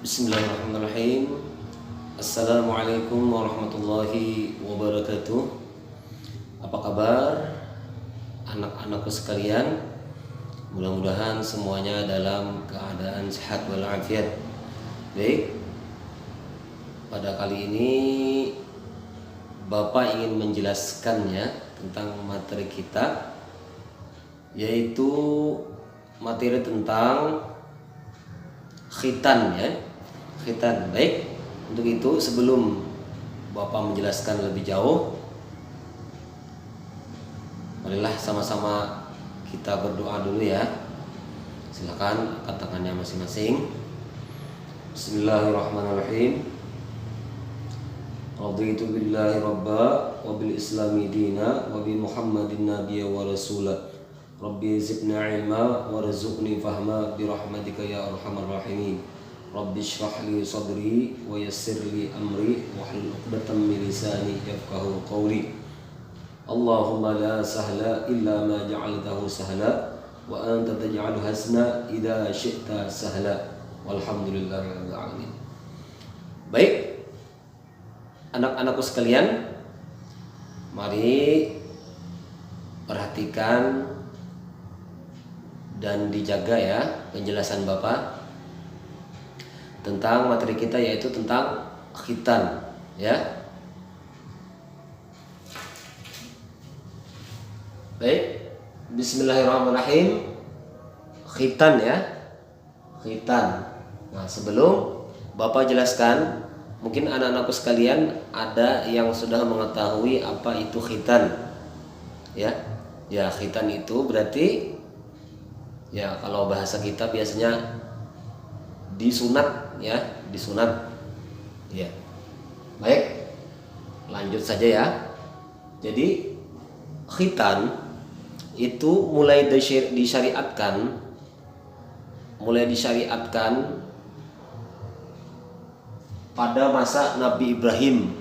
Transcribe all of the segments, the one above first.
Bismillahirrahmanirrahim. Assalamualaikum warahmatullahi wabarakatuh. Apa kabar anak-anakku sekalian? Mudah-mudahan semuanya dalam keadaan sehat walafiat. Baik, pada kali ini Bapak ingin menjelaskannya tentang materi kita, yaitu materi tentang khitan, ya. Khitan. Baik, untuk itu sebelum Bapak menjelaskan lebih jauh, marilah sama-sama kita berdoa dulu, ya. Silakan angkat tangannya masing-masing. Bismillahirrahmanirrahim. Raditu billahi rabba wa bil islami dina wa bi muhammadin nabiyya wa rasula. Rabbi zidna ilma warzuqni fahma bi rahmatika ya arhamar rahimin. Rabbi shrah li sadri wa yassir li amri wahlul 'uqdatam min lisani yafqahu qawli. Allahumma la sahla illa ma ja'altahu sahla wa anta taj'alul hasna idza syi'ta sahla. Walhamdulillahirabbil alamin. Baik, anak-anakku sekalian, mari perhatikan dan dijaga, ya, penjelasan Bapak tentang materi kita, yaitu tentang khitan, ya. Baik, bismillahirrahmanirrahim. Khitan, ya. Khitan. Nah, sebelum Bapak jelaskan, mungkin anak-anakku sekalian ada yang sudah mengetahui apa itu khitan, ya. Ya, khitan itu berarti, ya, kalau bahasa kita biasanya disunat, ya, disunat, ya. Baik, lanjut saja, ya. Jadi khitan itu mulai disyariatkan pada masa Nabi Ibrahim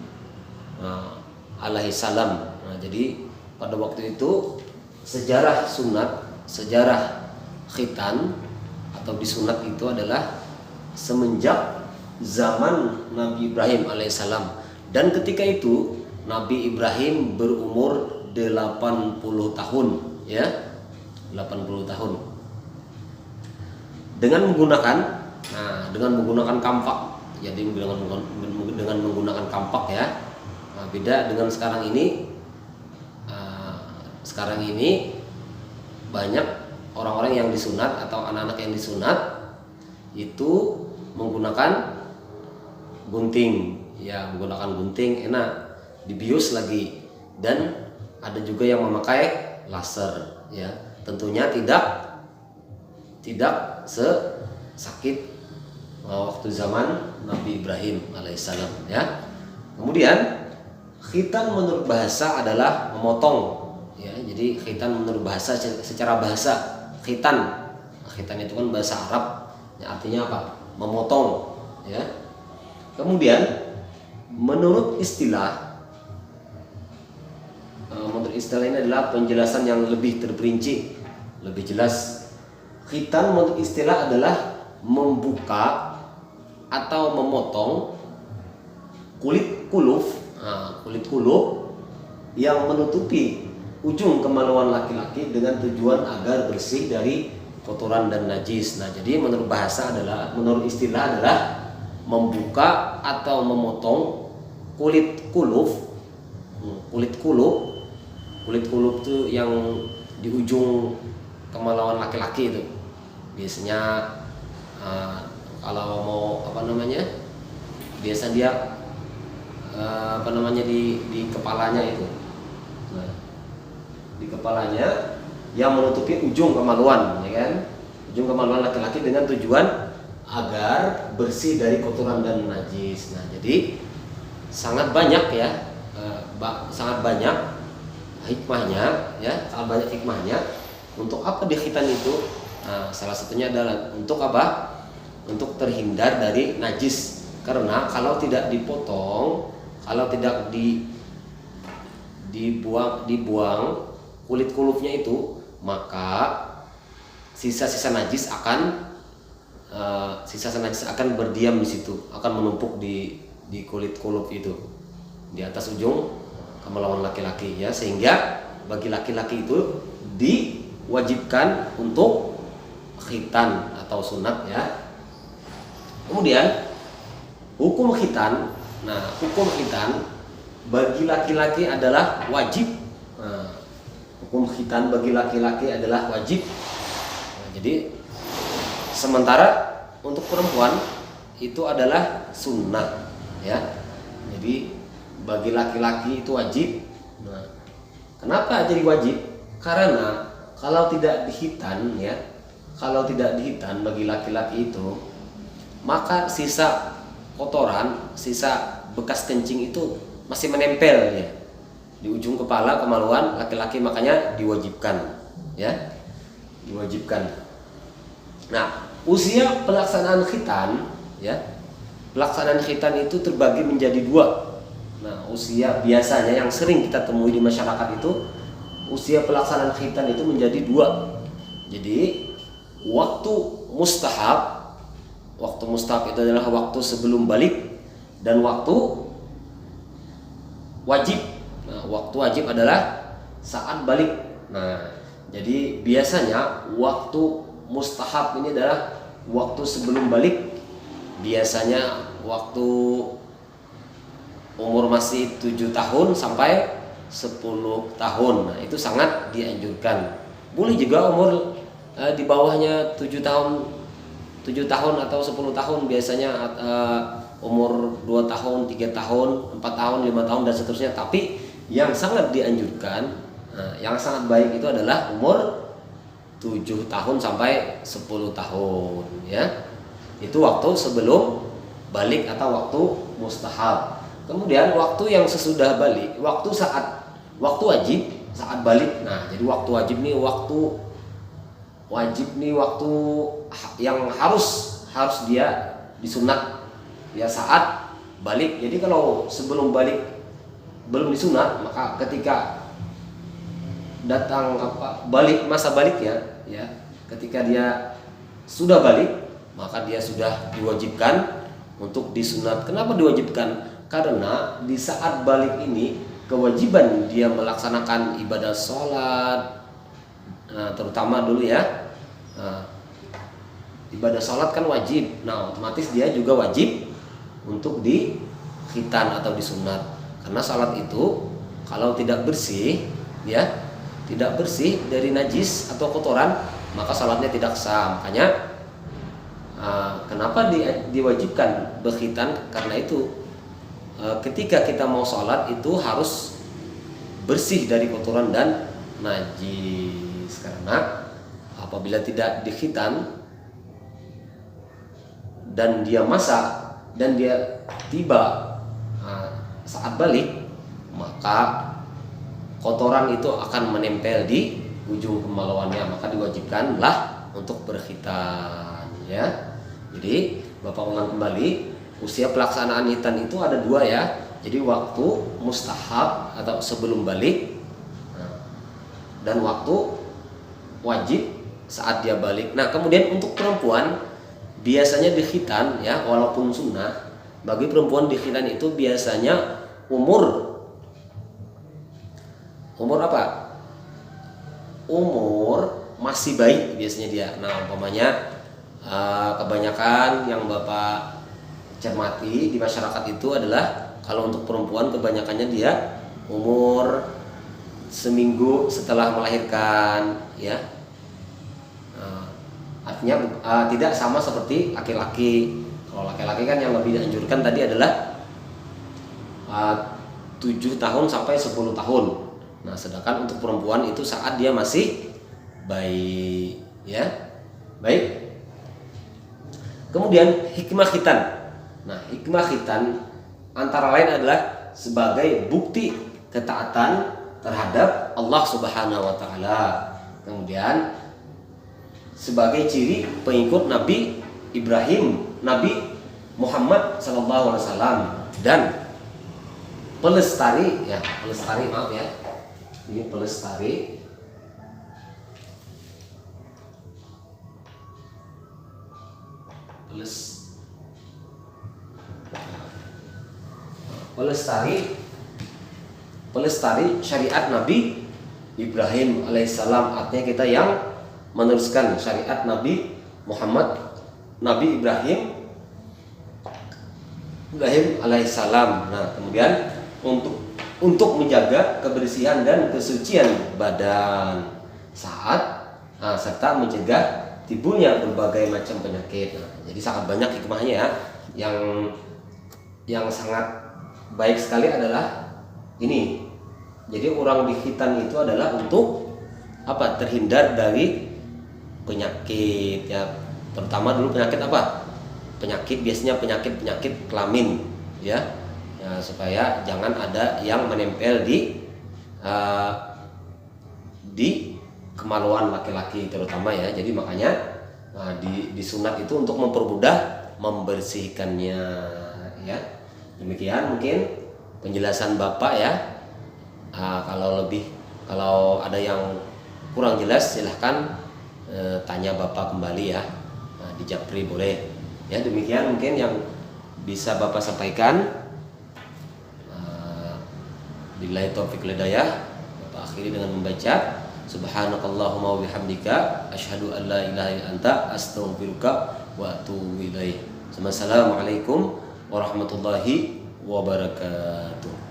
alaihissalam. Nah, jadi pada waktu itu sejarah khitan atau disunat itu adalah semenjak zaman Nabi Ibrahim alaihissalam, dan ketika itu Nabi Ibrahim berumur 80 tahun, ya, 80 tahun, dengan menggunakan kampak. Jadi dengan menggunakan kampak, ya. Nah, beda dengan sekarang ini. Sekarang ini banyak orang-orang yang disunat atau anak-anak yang disunat itu menggunakan gunting, ya, menggunakan gunting, enak, dibius lagi, dan ada juga yang memakai laser, ya. Tentunya tidak sesakit waktu zaman Nabi Ibrahim alaihissalam, ya. Kemudian khitan menurut bahasa adalah memotong, ya. Jadi khitan menurut bahasa, secara bahasa khitan itu kan bahasa Arab, ya, artinya apa? Memotong, ya. Kemudian menurut istilah ini adalah penjelasan yang lebih terperinci, lebih jelas. Khitan menurut istilah adalah membuka atau memotong kulit kuluf yang menutupi ujung kemaluan laki-laki dengan tujuan agar bersih dari kotoran dan najis. Nah, jadi menurut istilah adalah membuka atau memotong kulit kuluf itu yang di ujung kemaluan laki-laki itu. Biasanya kalau mau biasa dia di kepalanya itu. Nah, di kepalanya yang menutupi ujung kemaluan, ya kan? Ujung kemaluan laki-laki dengan tujuan agar bersih dari kotoran dan najis. Nah, jadi sangat banyak, ya, sangat banyak hikmahnya, ya, sangat banyak hikmahnya. Untuk apa di khitan itu? Nah, salah satunya adalah untuk apa? Untuk terhindar dari najis. Karena kalau tidak dipotong, kalau tidak dibuang kulit kulufnya itu, maka sisa-sisa najis akan berdiam di situ, akan menumpuk di kulit kulub itu, di atas ujung kemaluan laki-laki ya, sehingga bagi laki-laki itu diwajibkan untuk khitan atau sunat ya. Kemudian hukum khitan. Nah, hukum khitan bagi laki-laki adalah wajib. Nah, hukum khitan bagi laki-laki adalah wajib. Nah, jadi sementara untuk perempuan itu adalah sunnah ya. Jadi bagi laki-laki itu wajib. Nah, kenapa jadi wajib? Karena kalau tidak dihitan ya, kalau tidak dihitan bagi laki-laki itu, maka sisa kotoran, sisa bekas kencing itu masih menempel ya di ujung kepala kemaluan laki-laki, makanya diwajibkan ya, diwajibkan. Nah, usia pelaksanaan khitan ya, pelaksanaan khitan itu terbagi menjadi dua. Nah, usia biasanya yang sering kita temui di masyarakat itu, usia pelaksanaan khitan itu menjadi dua. Jadi waktu mustahab itu adalah waktu sebelum balik dan waktu wajib. Nah, waktu wajib adalah saat balik. Nah, jadi biasanya waktu mustahab ini adalah waktu sebelum balik. Biasanya waktu umur masih 7 tahun sampai 10 tahun. Nah, itu sangat dianjurkan. Boleh juga umur di bawahnya 7 tahun atau 10 tahun, biasanya umur 2 tahun, 3 tahun, 4 tahun, 5 tahun dan seterusnya. Tapi yang sangat dianjurkan, yang sangat baik itu adalah umur 7 tahun sampai 10 tahun ya. Itu waktu sebelum balik atau waktu mustahab. Kemudian waktu yang sesudah balik, waktu wajib saat balik. Nah, jadi waktu wajib nih waktu yang harus dia disunat ya saat balik. Jadi kalau sebelum balik belum disunat, maka ketika datang masa baliknya ya, ketika dia sudah balik, maka dia sudah diwajibkan untuk disunat. Kenapa diwajibkan? Karena di saat balik ini kewajiban dia melaksanakan ibadah sholat, terutama dulu ya, ibadah sholat kan wajib. Nah, otomatis dia juga wajib untuk dikhitan atau disunat. Karena sholat itu kalau tidak bersih ya, tidak bersih dari najis atau kotoran, maka sholatnya tidak sah. Makanya kenapa diwajibkan berkhitan? Karena itu ketika kita mau sholat itu harus bersih dari kotoran dan najis. Karena apabila tidak dikhitan dan dia masak dan dia tiba saat balik, maka kotoran itu akan menempel di ujung kemaluannya, maka diwajibkanlah untuk berkhitan ya. Jadi Bapak ulang kembali, usia pelaksanaan khitan itu ada dua ya. Jadi waktu mustahab atau sebelum balik, dan waktu wajib saat dia balik. Nah, kemudian untuk perempuan biasanya dikhitan ya, walaupun sunnah, bagi perempuan dikhitan itu biasanya umur apa? Umur masih bayi biasanya dia. Nah, umpamanya kebanyakan yang Bapak cermati di masyarakat itu adalah kalau untuk perempuan kebanyakannya dia umur seminggu setelah melahirkan ya. Artinya tidak sama seperti laki-laki. Kalau laki-laki kan yang lebih dianjurkan tadi adalah 7 tahun sampai 10 tahun. Nah, sedangkan untuk perempuan itu saat dia masih bayi ya. Baik. Kemudian hikmah khitan. Nah, hikmah khitan antara lain adalah sebagai bukti ketaatan terhadap Allah Subhanahu wa taala. Kemudian sebagai ciri pengikut Nabi Ibrahim, Nabi Muhammad sallallahu alaihi wasallam, dan pelestari maaf ya. Ini pelestari pelestari syariat Nabi Ibrahim alaihissalam. Artinya kita yang meneruskan syariat Nabi Muhammad, Nabi Ibrahim alaihissalam. Nah, kemudian untuk menjaga kebersihan dan kesucian badan serta mencegah timbulnya berbagai macam penyakit. Nah, jadi sangat banyak hikmahnya ya. Yang sangat baik sekali adalah ini. Jadi orang di khitan itu adalah untuk terhindar dari penyakit ya. Terutama dulu penyakit biasanya penyakit kelamin ya. Supaya jangan ada yang menempel di kemaluan laki-laki terutama ya. Jadi makanya disunat itu untuk mempermudah membersihkannya ya. Demikian mungkin penjelasan Bapak ya. Kalau ada yang kurang jelas silahkan tanya Bapak kembali ya. Di Japri boleh ya. Demikian mungkin yang bisa Bapak sampaikan. Billahi taufiq wal hidayah. Bapak akhiri dengan membaca subhanakallahumma wa bihamdika asyhadu an la ilaha illa anta astaghfiruka wa atubu ilaik. Assalamualaikum warahmatullahi wabarakatuh.